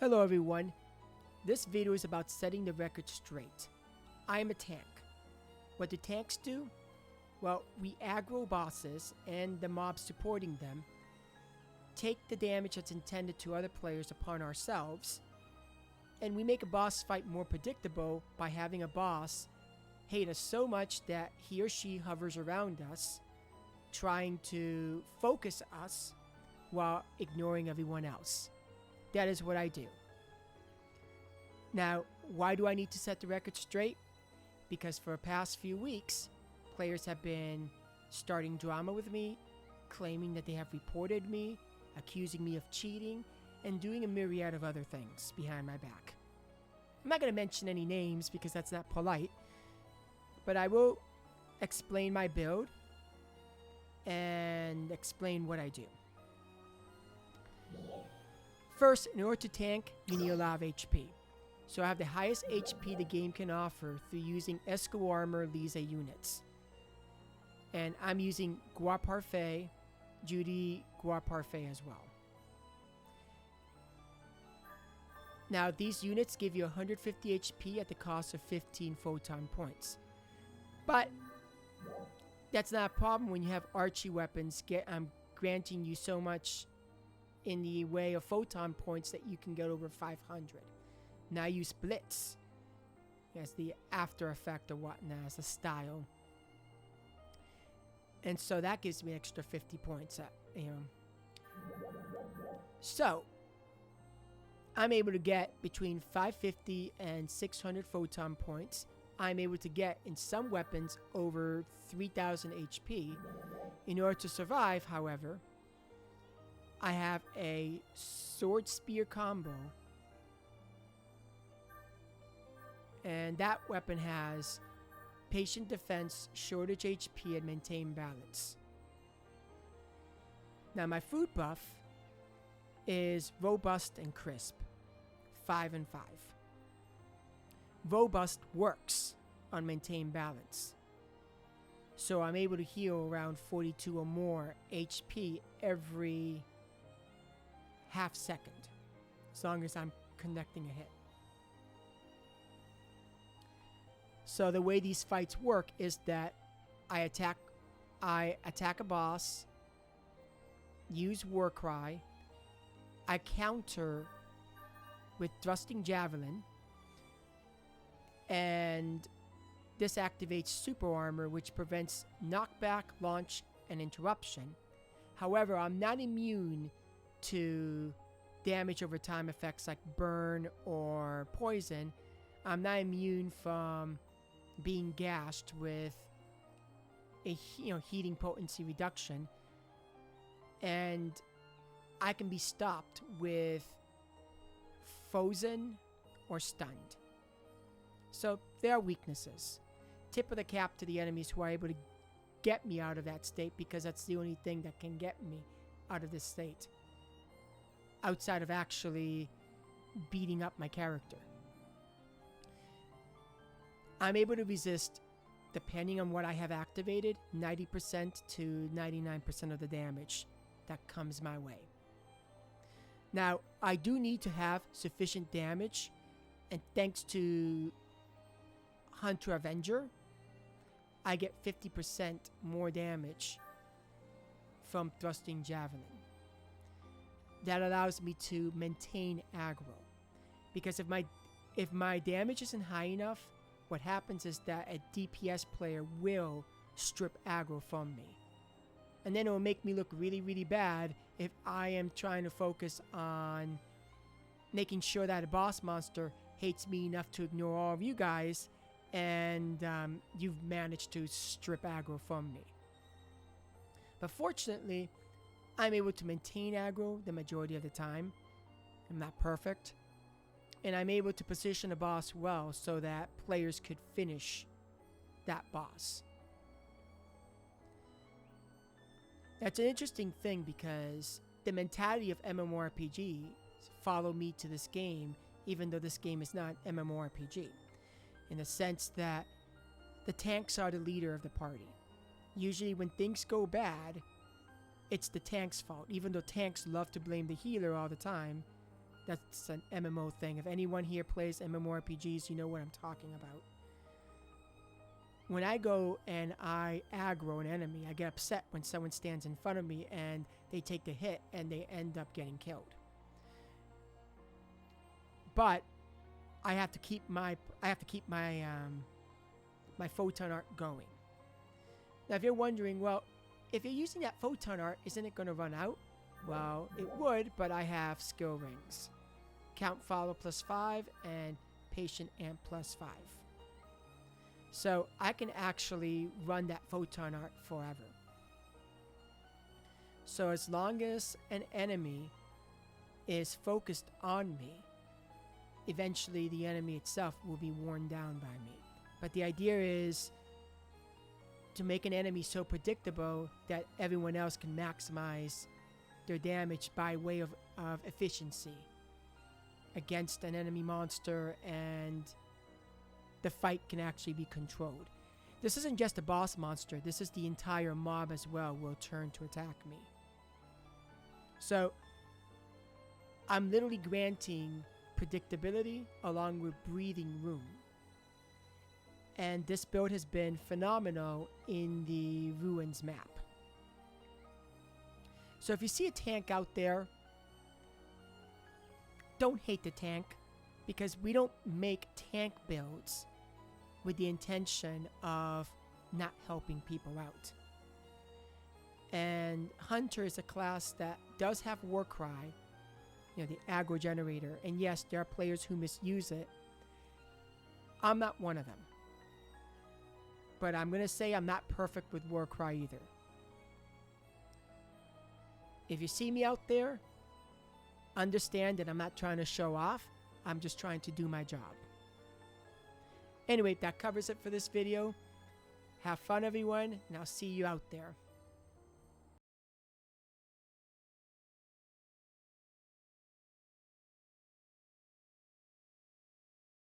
Hello everyone, this video is about setting the record straight. I am a tank. What do tanks do? Well, we aggro bosses and the mobs supporting them, take the damage that's intended to other players upon ourselves, and we make a boss fight more predictable by having a boss hate us so much that he or she hovers around us, trying to focus us while ignoring everyone else. That is what I do. Now, why do I need to set the record straight? Because for the past few weeks, players have been starting drama with me, claiming that they have reported me, accusing me of cheating, and doing a myriad of other things behind my back. I'm not going to mention any names because that's not polite, but I will explain my build and explain what I do. First, in order to tank, you need a lot of HP. So I have the highest HP the game can offer through using Esco Armor Lisa units. And I'm using Gua Parfait, Judy Gua Parfait as well. Now these units give you 150 HP at the cost of 15 photon points. But that's not a problem when you have Archie weapons granting you so much in the way of photon points that you can get over 500. Now I use Blitz as the after effect or whatnot, as a style. And so that gives me extra 50 points. So I'm able to get between 550 and 600 photon points. I'm able to get in some weapons over 3000 HP. In order to survive, however, I have a sword spear combo, and that weapon has patient defense, shortage HP, and maintain balance. Now my food buff is robust and crisp, 5 and 5. Robust works on maintain balance, so I'm able to heal around 42 or more HP every half second, as long as I'm connecting a hit. So the way these fights work is that I attack a boss, use Warcry, I counter with Thrusting Javelin, and this activates Super Armor, which prevents knockback, launch, and interruption. However, I'm not immune to damage over time effects like burn or poison. I'm not immune from being gashed with a heating potency reduction, and I can be stopped with frozen or stunned. So there are weaknesses. Tip of the cap to the enemies who are able to get me out of that state, because that's the only thing that can get me out of this state, outside of actually beating up my character. I'm able to resist, depending on what I have activated, 90% to 99% of the damage that comes my way. Now, I do need to have sufficient damage, and thanks to Hunter Avenger, I get 50% more damage from Thrusting Javelin. That allows me to maintain aggro, because if my damage isn't high enough, what happens is that a DPS player will strip aggro from me, and then it will make me look really, really bad if I am trying to focus on making sure that a boss monster hates me enough to ignore all of you guys, and you've managed to strip aggro from me. But fortunately, I'm able to maintain aggro the majority of the time. I'm not perfect. And I'm able to position a boss well so that players could finish that boss. That's an interesting thing, because the mentality of MMORPG follow me to this game, even though this game is not MMORPG, in the sense that the tanks are the leader of the party. Usually when things go bad, it's the tank's fault. Even though tanks love to blame the healer all the time, That's an MMO thing. If anyone here plays MMORPGs, you know what I'm talking about. When I go and I aggro an enemy, I get upset when someone stands in front of me and they take the hit and they end up getting killed. But I have to keep my my photon art going. Now, if you're wondering, well, if you're using that photon art, isn't it going to run out? Well, it would, but I have skill rings. Count follow +5 and patient amp +5. So I can actually run that photon art forever. So as long as an enemy is focused on me, eventually the enemy itself will be worn down by me. But the idea is to make an enemy so predictable that everyone else can maximize their damage by way of efficiency against an enemy monster, and the fight can actually be controlled. This isn't just a boss monster, this is the entire mob as well will turn to attack me. So I'm literally granting predictability along with breathing room. And this build has been phenomenal in the Ruins map. So if you see a tank out there, don't hate the tank, because we don't make tank builds with the intention of not helping people out. And Hunter is a class that does have Warcry, you know, the aggro generator, and yes, there are players who misuse it. I'm not one of them. But I'm going to say I'm not perfect with Warcry either. If you see me out there, understand that I'm not trying to show off. I'm just trying to do my job. Anyway, that covers it for this video. Have fun, everyone, and I'll see you out there.